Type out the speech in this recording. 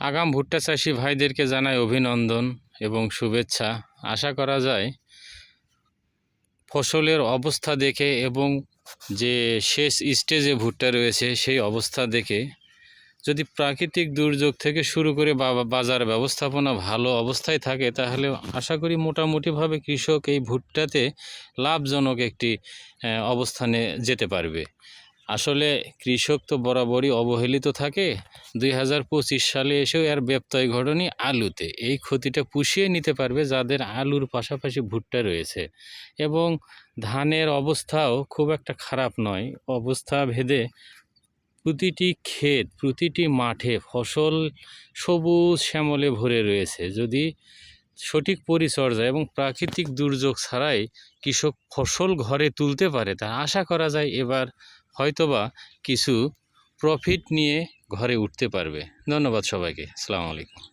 আগাম ভুট্টা চাষি ভাইদেরকে জানাই অভিনন্দন এবং শুভেচ্ছা। আশা করা যায় ফসলের অবস্থা দেখে এবং যে শেষ স্টেজে ভুট্টা রয়েছে সেই অবস্থা দেখে যদি প্রাকৃতিক দুর্যোগ থেকে শুরু করে বাজার ব্যবস্থাপনা ভালো অবস্থায় থাকে, তাহলে আশা করি মোটামুটিভাবে কৃষক এই ভুট্টাতে লাভজনক একটি অবস্থানে যেতে পারবে। আসলে কৃষক তো বরাবরই অবহেলিত থাকে। 2025 সালে এসেও এর ব্যত্যয় ঘটেনি আলুতে। এই ক্ষতিটা পুষিয়ে নিতে পারবে যাদের আলুর পাশাপাশি ভুট্টা রয়েছে। এবং ধানের অবস্থাও খুব একটা খারাপ নয়। অবস্থা ভেদে প্রতিটি ক্ষেত, প্রতিটি মাঠে ফসল সবুজ শ্যামলে ভরে রয়েছে। যদি সঠিক পরিচর্যা এবং প্রাকৃতিক দুর্যোগ ছাড়াই কৃষক ফসল ঘরে তুলতে পারে, তা আশা করা যায় এবার হয়তোবা কিছু প্রফিট নিয়ে ঘরে উঠতে পারবে। ধন্যবাদ সবাইকে। আসসালামু আলাইকুম।